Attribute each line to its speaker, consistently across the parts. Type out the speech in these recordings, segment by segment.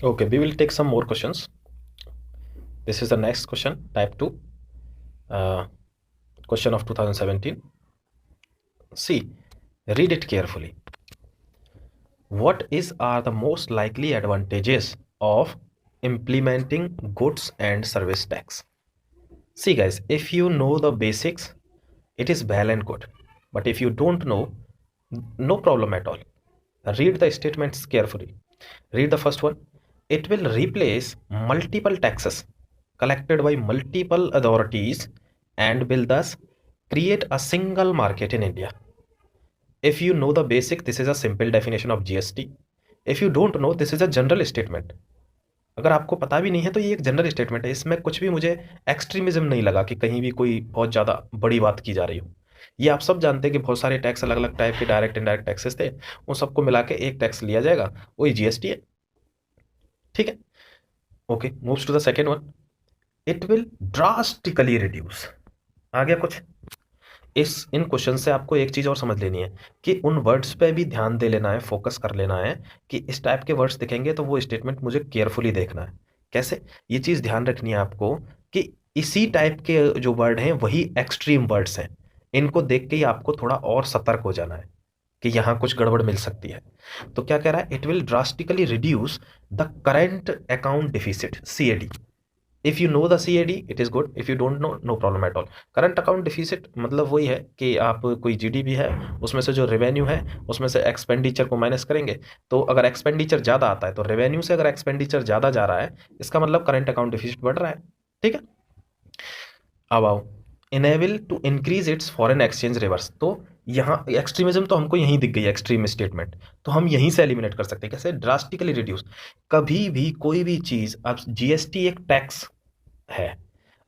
Speaker 1: Okay, we will take some more questions. This is the next question, type 2, question of 2017. See, read it carefully. What are the most likely advantages of implementing goods and service tax? See guys, if you know the basics, it is well and good. But if you don't know, no problem at all. Read the statements carefully. Read the first one. It will replace multiple taxes collected by multiple authorities and will thus create a single market in India. If you know the basic, this is a simple definition of GST. If you don't know, this is a general statement. अगर आपको पता भी नहीं है तो ये एक general statement है, इसमें कुछ भी मुझे एक्सट्रीमिज्म नहीं लगा कि कहीं भी कोई बहुत ज़्यादा बड़ी बात की जा रही हो। ये आप सब जानते हैं कि बहुत सारे टैक्स अलग अलग टाइप के डायरेक्ट इनडायरेक्ट टैक्सेस थे, उन सबको मिला के एक टैक्स लिया जाएगा, वही जीएसटी है। ठीक है, okay, moves to the second one. It will drastically reduce. आ गया कुछ? इन क्वेश्चन से आपको एक चीज और समझ लेनी है कि उन वर्ड्स पे भी ध्यान दे लेना है, फोकस कर लेना है कि इस टाइप के वर्ड्स दिखेंगे तो वो स्टेटमेंट मुझे केयरफुली देखना है। कैसे? ये चीज ध्यान रखनी है आपको कि इसी टाइप के जो वर्ड हैं वही एक्सट्रीम वर्ड्स हैं। इनको देख के ही आपको थोड़ा और सतर्क हो जाना है कि यहाँ कुछ गड़बड़ मिल सकती है। तो क्या कह रहा है? It will drastically reduce the current account deficit, CAD। If you know the CAD it is good, if you don't know, no problem at all. Current account deficit मतलब वही है कि आप कोई GDP है, उसमें से जो रेवेन्यू है उसमें से एक्सपेंडिचर को माइनस करेंगे। तो अगर एक्सपेंडिचर ज़्यादा आता है तो रेवेन्यू से अगर एक्सपेंडिचर ज़्यादा जा रहा है, इसका मतलब करंट अकाउंट डिफिसिट बढ़ रहा है। ठीक है, अब आओ, enable to increase its foreign exchange reserves. तो यहाँ एक्सट्रीमिज्म तो हमको यहीं दिख गई, एक्सट्रीम स्टेटमेंट तो हम यहीं से एलिमिनेट कर सकते हैं। कैसे? Drastically reduce. कभी भी कोई भी चीज़, अब GST एक टैक्स है।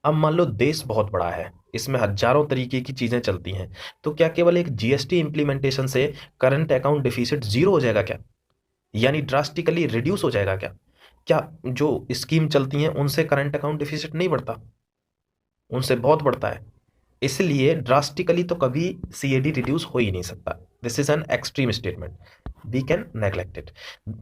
Speaker 1: अब मान लो देश बहुत बड़ा है, इसमें हजारों तरीके की चीजें चलती हैं, तो क्या केवल एक GST इंप्लीमेंटेशन से करंट अकाउंट डिफिसिट जीरो हो जाएगा क्या? यानी ड्रास्टिकली रिड्यूस हो जाएगा क्या? क्या जो स्कीम चलती हैं उनसे करंट अकाउंट डिफिसिट नहीं बढ़ता? उनसे बहुत बढ़ता है। इसलिए ड्रास्टिकली तो कभी CAD रिड्यूस हो ही नहीं सकता। This is an extreme statement, we can neglect it.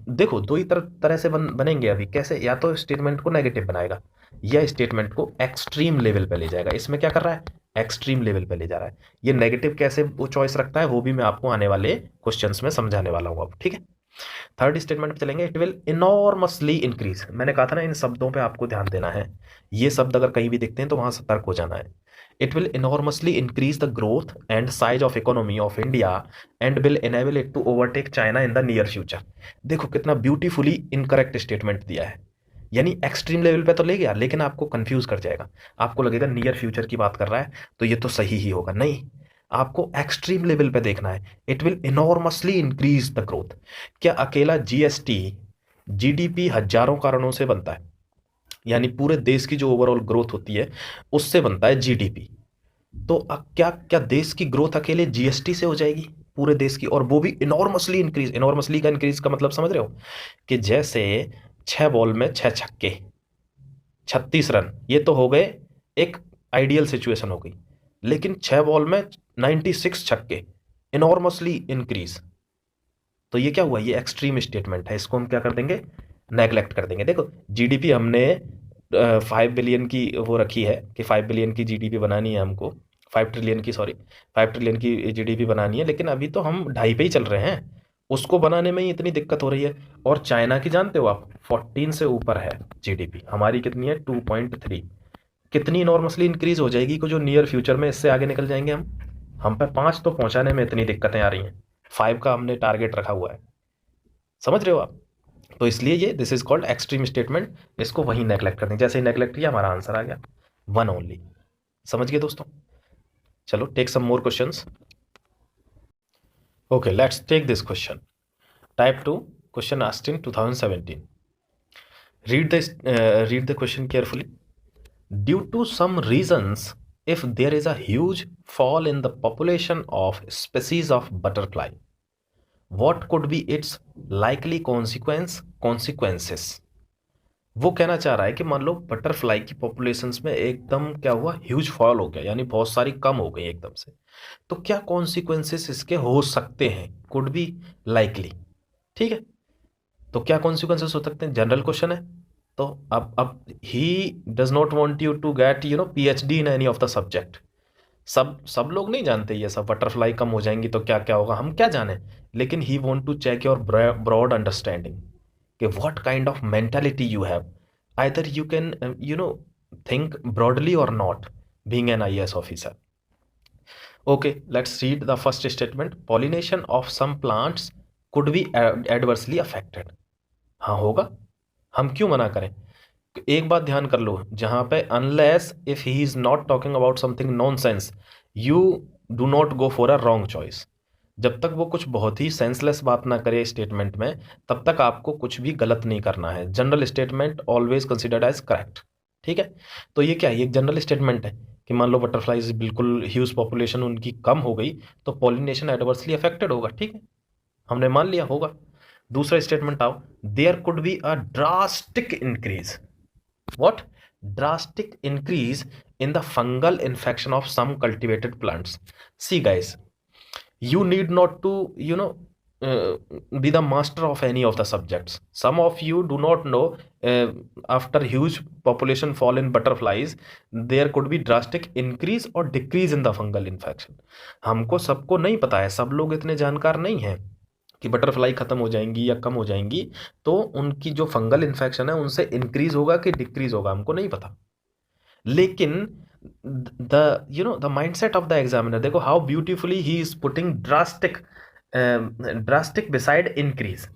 Speaker 1: देखो दो ही तरह से बनेंगे अभी। कैसे? या तो स्टेटमेंट को नेगेटिव बनाएगा या स्टेटमेंट को एक्सट्रीम लेवल पे ले जाएगा। इसमें क्या कर रहा है? एक्सट्रीम लेवल पे ले जा रहा है। ये नेगेटिव कैसे वो चॉइस रखता है वो भी मैं आपको आने वाले क्वेश्चंस में समझाने वाला हूँ अब। ठीक है, थर्ड स्टेटमेंट पे चलेंगे। It will enormously increase. मैंने कहा था ना इन शब्दों पे आपको ध्यान देना है, ये शब्द अगर कहीं भी दिखते हैं तो वहां सतर्क हो जाना है। It will enormously increase the growth and size of economy of India and will enable it to overtake China in the near future. देखो कितना ब्यूटीफुली इनकरेक्ट स्टेटमेंट दिया है। यानी एक्सट्रीम लेवल पे तो ले गया लेकिन आपको कंफ्यूज कर जाएगा। आपको लगेगा नियर फ्यूचर की बात कर रहा है तो ये तो सही ही होगा। नहीं, आपको एक्सट्रीम लेवल पे देखना है। It will enormously increase the growth. क्या अकेला GST GDP हजारों कारणों से बनता है? यानी पूरे देश की जो ओवरऑल ग्रोथ होती है उससे बनता है GDP। तो क्या क्या देश की ग्रोथ अकेले GST से हो जाएगी पूरे देश की, और वो भी इनॉर्मसली इंक्रीज? इनॉर्मसली का इंक्रीज का मतलब समझ रहे हो कि जैसे 6 बॉल में 6 छक्के, 36 रन, ये तो हो गए, एक आइडियल सिचुएशन हो गई। लेकिन 6 बॉल में 96 छक्के, इनॉर्मसली इंक्रीज। तो ये क्या हुआ? ये एक्सट्रीम स्टेटमेंट है, इसको हम क्या कर देंगे? नेग्लेक्ट कर देंगे। देखो GDP हमने 5 बिलियन की वो रखी है कि 5 बिलियन की GDP बनानी है हमको, 5 ट्रिलियन की, सॉरी 5 ट्रिलियन की GDP बनानी है, लेकिन अभी तो हम 2.5 पे ही चल रहे हैं। उसको बनाने में ही इतनी दिक्कत हो रही है। और चाइना की जानते हो आप, 14 से ऊपर है GDP, हमारी कितनी है? 2.3। कितनी इनॉर्मसली इंक्रीज हो जाएगी कि जो नियर फ्यूचर में इससे आगे निकल जाएंगे हम पे 5 तो पहुंचाने में इतनी दिक्कतें आ रही हैं। 5 का हमने टारगेट रखा हुआ है, समझ रहे हो आप? तो इसलिए ये this is called extreme statement. इसको वहीं नेग्लेक्ट कर दें, जैसे ही नेग्लेक्ट किया हमारा आंसर आ गया, वन ओनली। समझ गए दोस्तों? चलो take some more questions. Okay, let's take this question, type 2, question asked in 2017। read the question carefully. Due to some reasons, if there is a huge fall in the population of species of butterfly, what could be its likely consequences? वो कहना चाह रहा है कि मान लो butterfly की populations में एकदम क्या हुआ? ह्यूज फॉल हो गया, यानी बहुत सारी कम हो गई एकदम से। तो क्या कॉन्सिक्वेंसेस इसके हो सकते हैं? Could be, likely. ठीक है, तो क्या कॉन्सिक्वेंसेस हो सकते हैं? जनरल क्वेश्चन है, तो अब he does not want you to get PhD in any of the subject. सब लोग नहीं जानते ये सब, बटरफ्लाई कम हो जाएंगी तो क्या क्या होगा, हम क्या जाने। लेकिन he want to check your broad understanding कि what kind of mentality you have, either you can think broadly or not, being an IAS officer. Okay, let's read the first statement. Pollination of some plants could be adversely affected. हाँ होगा, हम क्यों मना करें। एक बात ध्यान कर लो, जहां पे unless if he is not talking about something nonsense, you do not go for a wrong choice. जब तक वो कुछ बहुत ही सेंसलेस बात ना करे स्टेटमेंट में, तब तक आपको कुछ भी गलत नहीं करना है। General statement always considered as correct. ठीक है, तो ये क्या है, ये एक जनरल स्टेटमेंट है कि मान लो बटरफ्लाइज बिल्कुल ह्यूज पॉपुलेशन उनकी कम हो गई तो पॉलिनेशन एडवर्सली अफेक्टेड होगा। ठीक है, हमने मान लिया होगा। दूसरा स्टेटमेंट आओ, there could be a drastic increase. What? Drastic increase in the fungal infection of some cultivated plants. See guys, you need not to be the master of any of the subjects. Some of you do not know, after huge population fall in butterflies, there could be drastic increase or decrease in the fungal infection. हमको सबको नहीं पता है, सब लोग इतने जानकार नहीं हैं कि बटरफ्लाई खत्म हो जाएंगी या कम हो जाएंगी तो उनकी जो फंगल इन्फेक्शन है उनसे इंक्रीज होगा कि डिक्रीज होगा, हमको नहीं पता। लेकिन the mindset of the examiner, देखो how beautifully he is putting drastic beside increase,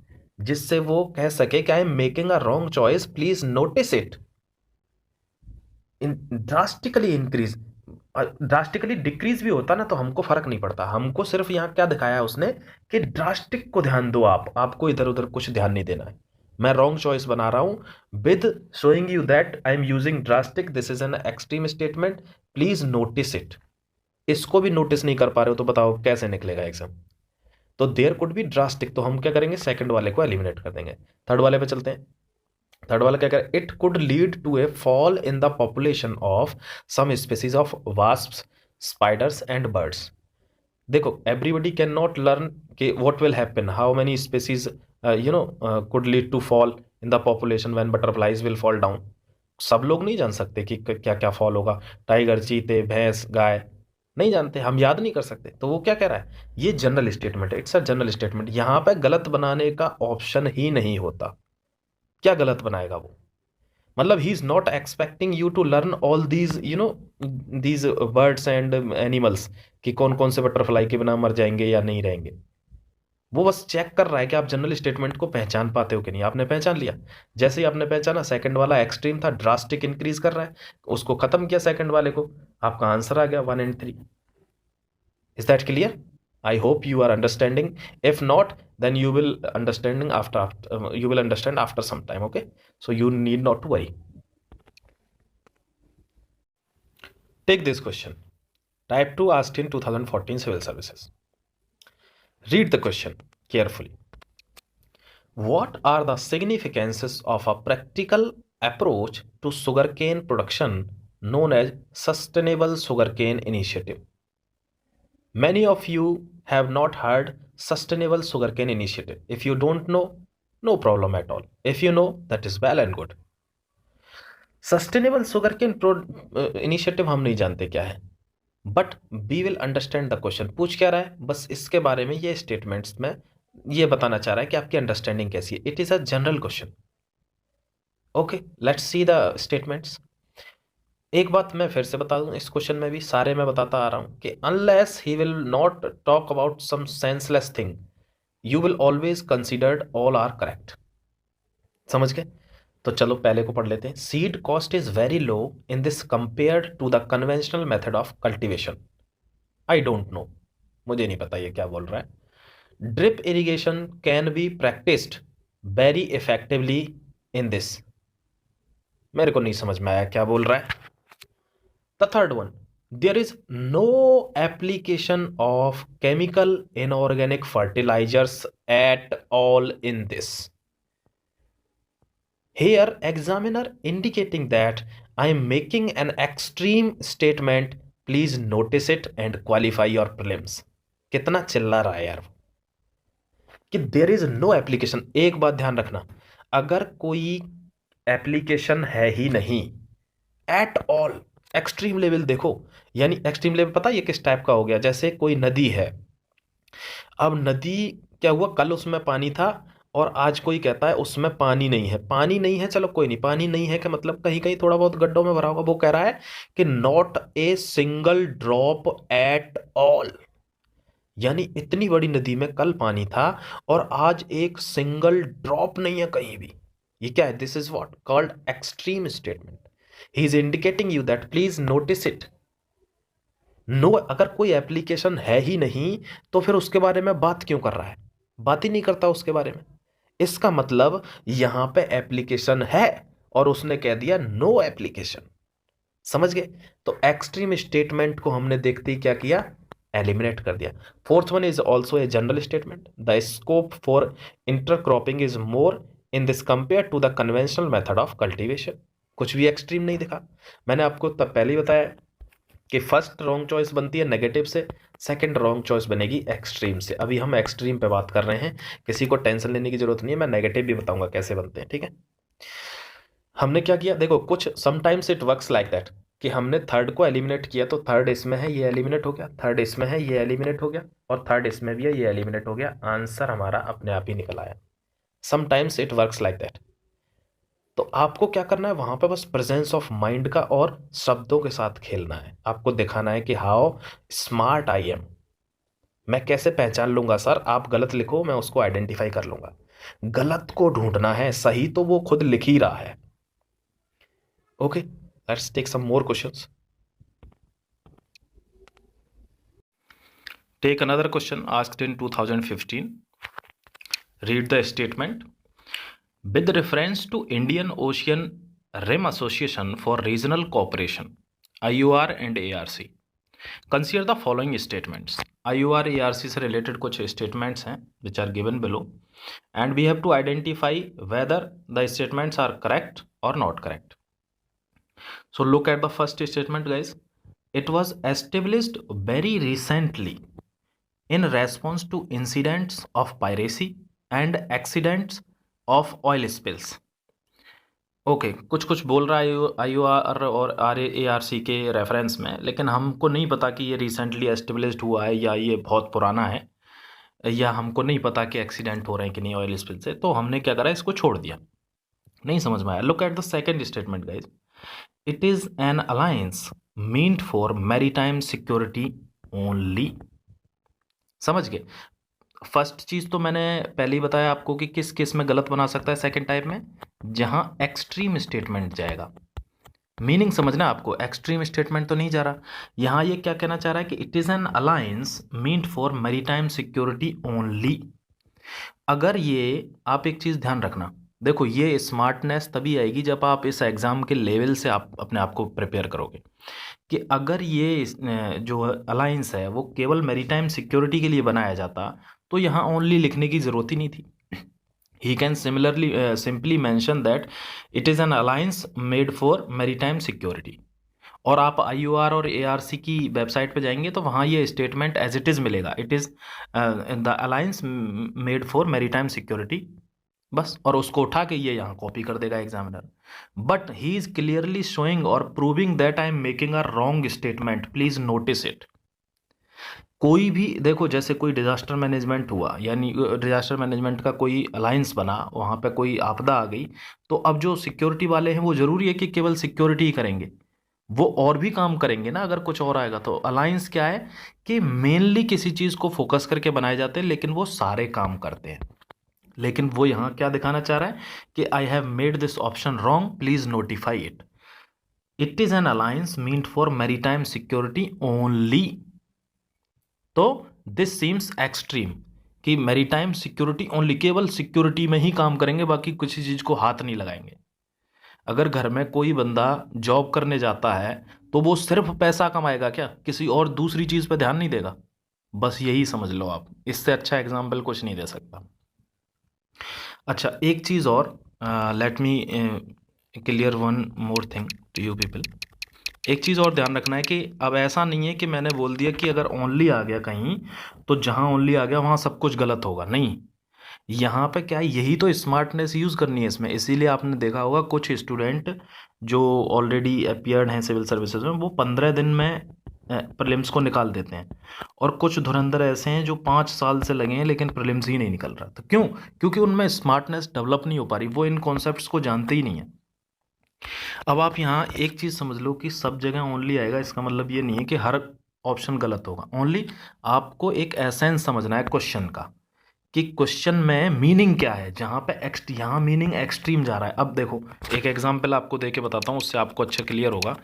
Speaker 1: जिससे वो कह सके कि I am making a wrong choice, please notice it. Drastically increase, drastically decrease भी होता ना तो हमको फर्क नहीं पड़ता। हमको सिर्फ यहाँ क्या दिखाया उसने कि ड्रास्टिक को ध्यान दो, आपको इधर उधर कुछ ध्यान नहीं देना है। मैं रॉन्ग चॉइस बना रहा हूं with showing you that I am using drastic, this is an extreme statement, please notice it. इसको भी नोटिस नहीं कर पा रहे हो तो बताओ कैसे निकलेगा एग्जाम। तो देयर कुड बी ड्रास्टिक, तो हम क्या करेंगे, सेकंड वाले को एलिमिनेट कर देंगे। थर्ड वाले पे चलते हैं। थर्ड वाला क्या करें, it could lead to a fall in the population of some species of wasps, spiders and birds. देखो एवरीबडी कैन नॉट लर्न कि what will happen, how many species could lead to fall in the population when butterflies will fall down. सब लोग नहीं जान सकते कि क्या क्या फॉल होगा। टाइगर, चीते, भैंस, गाय नहीं जानते, हम याद नहीं कर सकते। तो वो क्या कह रहा है, ये जनरल स्टेटमेंट है, इट्स अ जनरल स्टेटमेंट। यहां पे गलत बनाने का ऑप्शन ही नहीं होता। क्या गलत बनाएगा वो, मतलब he is not expecting you to learn all these these birds and animals कि कौन कौन से बटरफ्लाई के बिना मर जाएंगे या नहीं रहेंगे। वो बस चेक कर रहा है कि आप जनरल स्टेटमेंट को पहचान पाते हो कि नहीं। आपने पहचान लिया, जैसे ही आपने पहचाना, सेकंड वाला एक्सट्रीम था, ड्रास्टिक इंक्रीज कर रहा है, उसको खत्म किया सेकंड वाले को, आपका आंसर आ गया 1 and 3। Is that clear? I hope you are understanding, if not then you will understanding after, you will understand after some time. Okay, so you need not to worry. Take this question, type 2 asked in 2014 civil services. Read the question carefully. What are the significances of a practical approach to sugarcane production known as Sustainable Sugarcane Initiative? Many of you have not heard Sustainable Sugarcane Initiative. If you don't know, no problem at all. If you know, that is well and good. Sustainable Sugarcane Initiative हम नहीं जानते क्या है, but we will understand the question. पूछ क्या रहा है, बस इसके बारे में ये स्टेटमेंट्स में ये बताना चाह रहा है कि आपकी अंडरस्टैंडिंग कैसी है। It is a general question. Okay, let's see the statements. एक बात मैं फिर से बता दूं, इस क्वेश्चन में भी सारे मैं बताता आ रहा हूं कि unless he will not talk about some senseless thing, you will always considered all are correct. समझ गए? तो चलो पहले को पढ़ लेते हैं। Seed cost is very low in this compared to the conventional method of cultivation. I don't know, मुझे नहीं पता ये क्या बोल रहा है। Drip irrigation can be practised very effectively in this. मेरे को नहीं समझ में आया क्या बोल रहा है। The third one, there is no application of chemical inorganic fertilisers at all in this. Here, examiner indicating that I am making an extreme statement. Please notice it and qualify your prelims. कितना चिल्ला रहा है यार। कि there is no application. एक बात ध्यान रखना, अगर कोई एप्लीकेशन है ही नहीं एट ऑल, एक्सट्रीम लेवल देखो, यानी एक्सट्रीम लेवल पता ये किस टाइप का हो गया, जैसे कोई नदी है, अब नदी क्या हुआ, कल उसमें पानी था और आज कोई कहता है उसमें पानी नहीं है। पानी नहीं है, चलो कोई नहीं, पानी नहीं है कि मतलब कहीं कहीं थोड़ा बहुत गड्ढों में भरा होगा, वो कह रहा है कि not a single drop at all, यानी इतनी बड़ी नदी में कल पानी था और आज एक सिंगल ड्रॉप नहीं है कहीं भी। ये क्या है, this is what called extreme statement. He is indicating you that please notice it. No, अगर कोई एप्लीकेशन है ही नहीं तो फिर उसके बारे में बात क्यों कर रहा है, बात ही नहीं करता उसके बारे में। इसका मतलब यहां पे एप्लीकेशन है और उसने कह दिया नो एप्लीकेशन। समझ गए? तो एक्सट्रीम स्टेटमेंट को हमने देखते ही क्या किया, एलिमिनेट कर दिया। Fourth one is also a general statement, the scope for intercropping is more in this compare to the conventional method of cultivation. कुछ भी एक्सट्रीम नहीं दिखा। मैंने आपको तब पहले ही बताया कि फर्स्ट रॉन्ग चॉइस बनती है नेगेटिव से, सेकंड रॉन्ग चॉइस बनेगी एक्सट्रीम से। अभी हम एक्सट्रीम पे बात कर रहे हैं, किसी को टेंशन लेने की जरूरत नहीं है, मैं नेगेटिव भी बताऊंगा कैसे बनते हैं, ठीक है। हमने क्या किया देखो, कुछ sometimes it works like that कि हमने थर्ड को एलिमिनेट किया तो थर्ड इसमें है, ये एलिमिनेट हो गया, थर्ड इसमें है, ये एलिमिनेट हो गया, और थर्ड इसमें भी है, ये एलिमिनेट हो गया, आंसर हमारा अपने आप ही निकल आया। Sometimes it works like that. तो आपको क्या करना है वहां पे, बस प्रेजेंस ऑफ माइंड का और शब्दों के साथ खेलना है। आपको दिखाना है कि हाउ स्मार्ट आई एम। मैं कैसे पहचान लूंगा सर, आप गलत लिखो मैं उसको आइडेंटिफाई कर लूंगा। गलत को ढूंढना है, सही तो वो खुद लिख ही रहा है। Okay, let's take some more questions. Take another question asked in 2015. Read the statement. With reference to Indian Ocean Rim Association for Regional Cooperation, IOR and ARC, consider the following statements. IOR ARC से related कुछ statements हैं which are given below, and we have to identify whether the statements are correct or not correct. So look at the first statement, guys. It was established very recently in response to incidents of piracy and accidents of oil spills. Okay कुछ कुछ बोल रहा है IOR और ARC के reference में, लेकिन हमको नहीं पता कि ये रिसेंटली एस्टेब्लिश्ड हुआ है या ये बहुत पुराना है, या हमको नहीं पता कि एक्सीडेंट हो रहे हैं कि नहीं ऑयल स्पिल से, तो हमने क्या करा, इसको छोड़ दिया, नहीं समझ में आया। Look at the second statement guys. It is an alliance meant for maritime security only. समझ गए? फर्स्ट चीज़ तो मैंने पहले ही बताया आपको कि किस केस में गलत बना सकता है, सेकंड टाइप में जहां एक्सट्रीम स्टेटमेंट जाएगा। मीनिंग समझना आपको, एक्सट्रीम स्टेटमेंट तो नहीं जा रहा। यहां ये क्या कहना चाह रहा है कि it is an alliance meant for maritime security only. अगर ये, आप एक चीज़ ध्यान रखना, देखो ये स्मार्टनेस तभी आएगी जब आप इस एग्ज़ाम के लेवल से आप अपने आप को प्रिपेयर करोगे कि अगर ये जो अलायंस है वो केवल मैरीटाइम सिक्योरिटी के लिए बनाया जाता तो यहाँ ओनली लिखने की ज़रूरत ही नहीं थी। He can similarly simply mention that it is an alliance made for maritime security. और आप IOR और ARC की वेबसाइट पे जाएंगे तो वहाँ ये स्टेटमेंट एज इट इज़ मिलेगा, it is the alliance made for maritime security, बस। और उसको उठा के ये यहाँ कॉपी कर देगा examiner. But he is clearly showing और proving that I am making a wrong statement, please notice it. कोई भी देखो, जैसे कोई डिजास्टर मैनेजमेंट हुआ, यानी डिजास्टर मैनेजमेंट का कोई अलायंस बना, वहाँ पे कोई आपदा आ गई, तो अब जो सिक्योरिटी वाले हैं वो ज़रूरी है कि केवल सिक्योरिटी ही करेंगे, वो और भी काम करेंगे ना अगर कुछ और आएगा तो। अलायंस क्या है कि मेनली किसी चीज़ को फोकस करके बनाए जाते हैं, लेकिन वो सारे काम करते हैं। लेकिन वो यहाँ क्या दिखाना चाह रहा है कि I have made this option wrong, please notify it. It is an alliance meant for maritime security only. तो दिस सीम्स एक्सट्रीम कि मैरीटाइम सिक्योरिटी ओनली, केवल सिक्योरिटी में ही काम करेंगे, बाकी किसी चीज़ को हाथ नहीं लगाएंगे। अगर घर में कोई बंदा जॉब करने जाता है तो वो सिर्फ पैसा कमाएगा क्या, किसी और दूसरी चीज़ पे ध्यान नहीं देगा? बस यही समझ लो आप, इससे अच्छा एग्जाम्पल कुछ नहीं दे सकता। अच्छा एक चीज़ और, let me clear one more thing to you people. एक चीज़ और ध्यान रखना है कि अब ऐसा नहीं है कि मैंने बोल दिया कि अगर ओनली आ गया कहीं तो जहाँ ओनली आ गया वहाँ सब कुछ गलत होगा, नहीं।
Speaker 2: यहाँ पे क्या है, यही तो स्मार्टनेस यूज़ करनी है इसमें। इसीलिए आपने देखा होगा कुछ स्टूडेंट जो ऑलरेडी अपियर्ड हैं सिविल सर्विसेज में, वो 15 दिन में प्रीलिम्स को निकाल देते हैं, और कुछ धुरंधर ऐसे हैं जो 5 साल से लगे हैं लेकिन प्रीलिम्स ही नहीं निकल रहा। तो क्यों? क्योंकि उनमें स्मार्टनेस डेवलप नहीं हो पा रही, वो इन कॉन्सेप्ट्स को जानते ही नहीं है। अब आप यहाँ एक चीज़ समझ लो कि सब जगह ओनली आएगा, इसका मतलब ये नहीं है कि हर ऑप्शन गलत होगा। ओनली आपको एक एसेंस समझना है क्वेश्चन का, कि क्वेश्चन में मीनिंग क्या है। जहाँ पे यहाँ मीनिंग एक्सट्रीम जा रहा है। अब देखो एक एग्जांपल आपको दे के बताता हूँ, उससे आपको अच्छा क्लियर होगा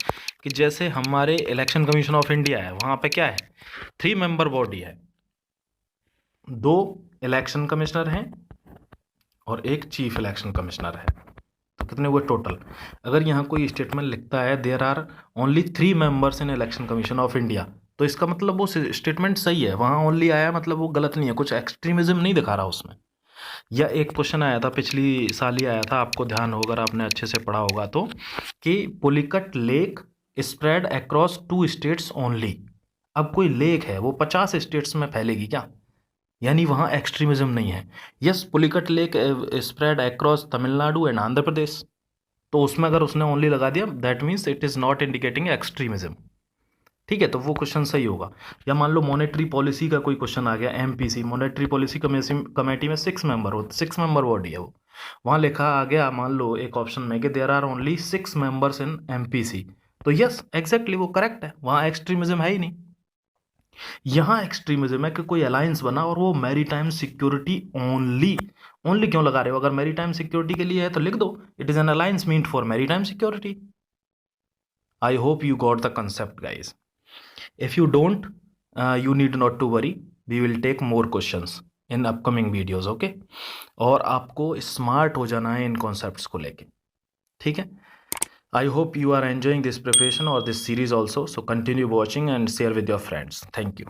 Speaker 2: कि जैसे हमारे इलेक्शन कमीशन ऑफ इंडिया है, वहाँ पे क्या है, 3 मेंबर बॉडी है, 2 इलेक्शन कमिश्नर हैं और 1 चीफ इलेक्शन कमिश्नर है। तो कितने हुए टोटल? अगर यहाँ कोई स्टेटमेंट लिखता है there are only 3 members in election commission of India, तो इसका मतलब वो स्टेटमेंट सही है, वहाँ ओनली आया मतलब वो गलत नहीं है, कुछ एक्सट्रीमिज्म नहीं दिखा रहा उसमें। या एक क्वेश्चन आया था पिछली साल ही आया था, आपको ध्यान होगा अगर आपने अच्छे से पढ़ा होगा तो, कि Pulicat lake spread across 2 states only. अब कोई लेक है वो 50 स्टेट्स में फैलेगी क्या? यानी वहाँ एक्सट्रीमिज्म नहीं है। Yes, Pulicat lake spread across Tamil Nadu and Andhra Pradesh, तो उसमें अगर उसने ओनली लगा दिया that means it is not indicating extremism. ठीक है, तो वो क्वेश्चन सही होगा। या मान लो मॉनेटरी पॉलिसी का कोई क्वेश्चन आ गया, एमपीसी मॉनेटरी पॉलिसी कमेटी में 6 मेंबर हो, 6 मेंबर बॉडी है वो, वहाँ लिखा आ गया मान लो एक ऑप्शन में कि there are only 6 members in MPC, तो यस एग्जैक्टली वो करेक्ट है, वहाँ एक्सट्रीमिज्म है ही नहीं। यहाँ एक्सट्रीमिज्म है कि कोई अलायंस बना और वो maritime security only. Only क्यों लगा रहे हो? अगर मैरी टाइम सिक्योरिटी के लिए है तो लिख दो it is an alliance meant for maritime security. I hope you got the concept, guys. If you don't, you need not to worry. We will take more questions in upcoming videos, okay? और आपको smart हो जाना है इन concepts को लेके, ठीक है? I hope you are enjoying this preparation or this series also. So continue watching and share with your friends. Thank you.